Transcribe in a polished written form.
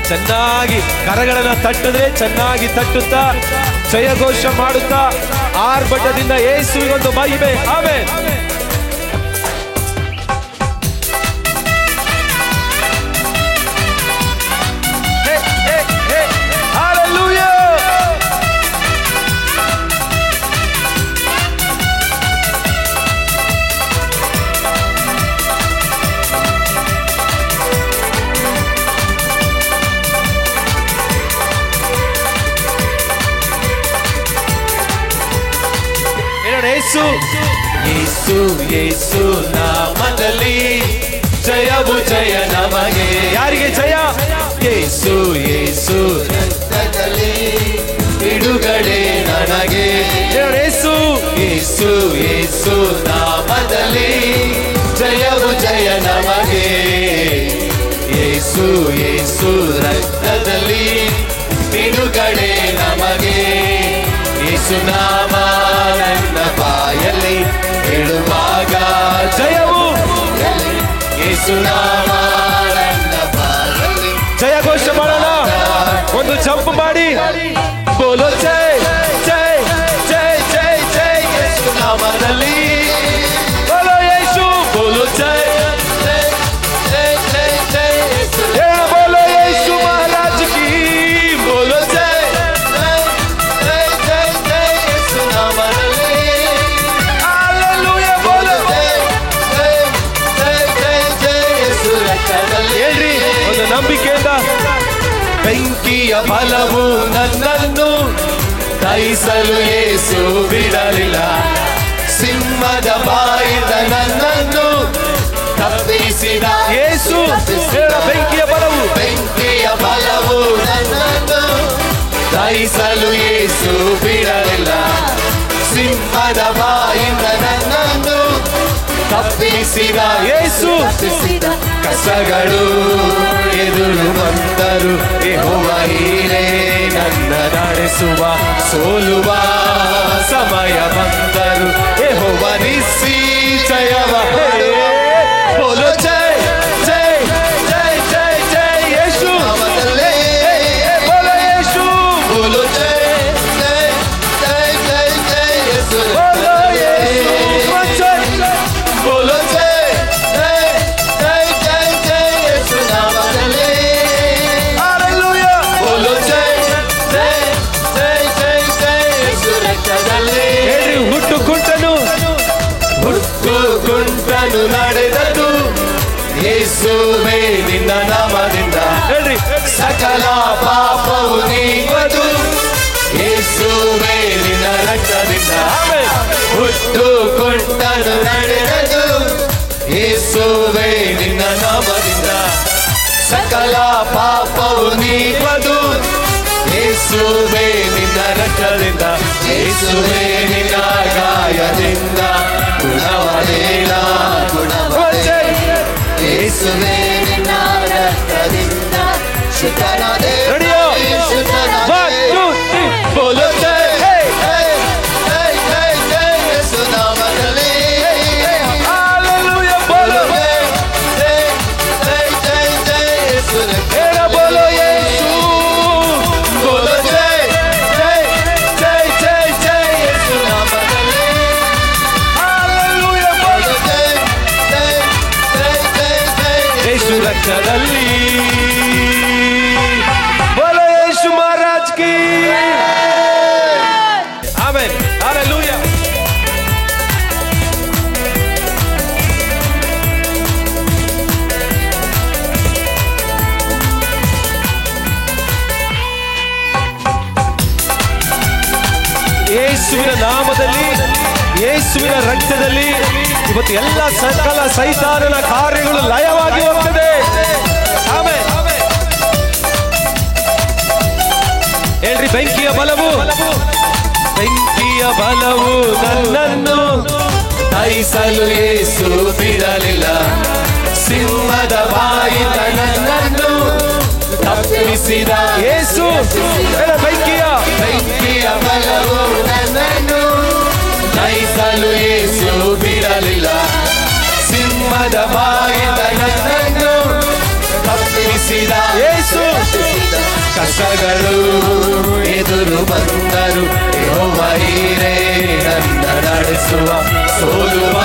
ಚೆನ್ನಾಗಿ ಕರಗಳನ್ನ ತಟ್ಟಿದ್ರೆ ಚೆನ್ನಾಗಿ ತಟ್ಟುತ್ತಾ ಜಯಘೋಷ ಮಾಡುತ್ತಾ ಆರ್ಭಟದಿಂದ ಯೇಸುವಿಗೊಂದು ಮಹಿಮೆ. ಆಮೆನ್. ಯೇಸು ಯೇಸು ಯೇಸು ನಾಮದಲ್ಲಿ ಜಯವು ಜಯ ನಮಗೆ. ಯಾರಿಗೆ ಜಯ? ಯೇಸು ಯೇಸು ರಕ್ತದಲ್ಲಿ ಬಿಡುಗಡೆ ನನಗೆ. ಯೇಸು ಯೇಸು ಯೇಸು ನಾಮದಲ್ಲಿ ಜಯವು ಜಯ ನಮಗೆ. ಯೇಸು ಯೇಸು ರಕ್ತದಲ್ಲಿ ಬಿಡುಗಡೆ ನಮಗೆ. ಯೇಸು ನಾಮ ನನ್ನ ಬಾಯಲ್ಲಿ ಹೇಳುವಾಗ ಜಯವು. ಯೇಸು ನಾಮ ನನ್ನ ಬಾಯಲ್ಲಿ ಜಯಘೋಷ ಮಾಡೋಣ. ಒಂದು ಜಂಪ್ ಮಾಡಿ ಬೋಲೋ ಜೈ ಜೈ ಜೈ ಜೈ ಜೈ ಯೇಸು ನಾಮದಲ್ಲಿ. ಬೋಲೋ ಯೇಸು, ಬೋಲೋ ಜೈ ಜೈ ಜೈ ಜೈ ಜೈ ಯೇಸು. ಬೋಲೋ ಯೇಸು ಮಹಾರಾಜ್ ಕಿ. ಬೋಲೋ ಜೈ ನಂಬಿಕೆಯಿಂದ. ಬೆಂಕಿಯ ಫಲವು ನನ್ನನ್ನು ದಹಿಸಲು ಯೇಸು ಬಿಡಲಿಲ್ಲ. ಸಿಂಹದ ಬಾಯಿಂದ ನನ್ನನ್ನು ತಪ್ಪಿಸಿದ ಯೇಸು. ಬೆಂಕಿಯ ಫಲವು, ಬೆಂಕಿಯ ಫಲವು ನನ್ನನ್ನು ದಹಿಸಲು ಯೇಸು ಬಿಡಲಿಲ್ಲ. ಸಿಂಹದ ಬಾಯಿಂದ ನನ್ನನ್ನು ತಪ್ಪಿಸಿದ ಯೇಸು. ಕಷ್ಟಗಳು ಎದುರು ಬಂದರು ಯೆಹೋವ ಹೀರೇ ನನ್ನ ನಡೆಸುವ. ಸೋಲುವ ಸಮಯ ಬಂದರು ಯೆಹೋವ ನಿಸ್ಸಿ ಜಯವ. ಬೋಲೋ ಜೈ ಜೈ ಜೈ ಜೈ ಜೈ ಯೇಸು. ಬೋಲೋ ಯೇಸು, ಬೋಲೋ ಜೈ ಜೈ ಜೈ ಜೈ ಜೈ ಯೇಸು. ಬೋಲೋ ಯೇಸು, ಬೋಲೋ ಜೈ ಜೈ ಜೈ ಜೈ ಜೈ ಯೇಸು ನಾಮದಲ್ಲಿ. ಹಲ್ಲೆಲೂಯಾ. ಬೋಲೋ ಜೈ ಜೈ ಜೈ ಜೈ ಜೈ ಯೇಸು ರಕ್ತದಲ್ಲಿ. ಹೇಳ್ರಿ, ಹುಟ್ಟು ಕುಂಟನು ನಡೆದದ್ದು ಯೇಸುವೇ ನಿನ್ನ ನಾಮದಿಂದ. ಹೇಳ್ರಿ, ಸಕಲ ಪಾಪವು ನೀಗುವುದು ಯೇಸುವೇ ನಿನ್ನ ರಕ್ತದಿಂದ. ಹುಟ್ಟು ಕುಂಟನು ನಡೆದದ್ದು ಯೇಸುವೇ ನಿನ್ನ ನಾಮದಿಂದ. ಸಕಲ ಪಾಪವು ನೀಗುವುದು ಯೇಸುವೇ ನಿನ್ನ ರಕ್ತದಿಂದ. ಯೇಸುವೇ ನಿನ್ನ ಗಾಯದಿಂದ ಗುಣವದೇನ ಗುಣವದೇನ. ಯೇಸುವೇ ನಿನ್ನ ರಕ್ತದಿಂದ ಶುದ್ಧನಾದೆ ಶುದ್ಧನಾದೆ. ಬೋಲೋ ಜೈ ಜೈ ಜೈ ಜೈ ಜೈ ಯೇಸು ನಾಮದಲ್ಲಿ. ಹಲ್ಲೆಲೂಯಾ. ಬೋಲೋ ಜೈ ಜೈ ಜೈ ಜೈ ಜೈ ಯೇಸು. ಬೋಲೋ ಯೇಸು, ಬೋಲೋ ಜೈ ಜೈ ಜೈ ಜೈ ಜೈ ಯೇಸು ನಾಮದಲ್ಲಿ. ಹಲ್ಲೆಲೂಯಾ. ಬೋಲೋ ಜೈ ಜೈ ಜೈ ಜೈ ಜೈ ಯೇಸು ರಕ್ತದಲ್ಲಿ. ಬೋಲೋ ಯೇಸು ಮಹಾರಾಜ್ ಕಿ. ಆಮೆನ್. ಹಲ್ಲೆಲೂಯಾ. ಯೇಸುವಿನ ನಾಮದಲ್ಲಿ, ಯೇಸುವಿನ ರಕ್ತದಲ್ಲಿ ಇವತ್ತು ಎಲ್ಲ ಸಕಲ ಸೈತಾನನ ಕಾರ್ಯಗಳು ಲಯವಾಗಿ ಹೋಗ್ತದೆ. ಆಮೆನ್. ಹೇಳ್ರಿ, ಬೆಂಕಿಯ ಬಲವು, ಬೆಂಕಿಯ ಬಲವು ನನ್ನನ್ನು ದಹಿಸಲು ಯೇಸು ಬಿಡಲಿಲ್ಲ. ಸಿಂಹದ ಬಾಯಿಂದ ನನ್ನನ್ನು ತಪ್ಪಿಸಿದ ಯೇಸು. ಬೆಂಕಿಯ ಬಲವು ನನ್ನನ್ನು ದಹಿಸಲು ಯೇಸು ಬಿಡಲಿಲ್ಲ. ಸಿಂಹದ ಬಾಯಿಂದ ನನ್ನನ್ನು ತಪ್ಪಿಸಿದ ಯೇಸು. ಕಷ್ಟಗಳು ಎದುರು ಬಂದರು ಯೆಹೋವ ಹೀರೇ ನನ್ನ ನಡೆಸುವ ಸೋಲುವ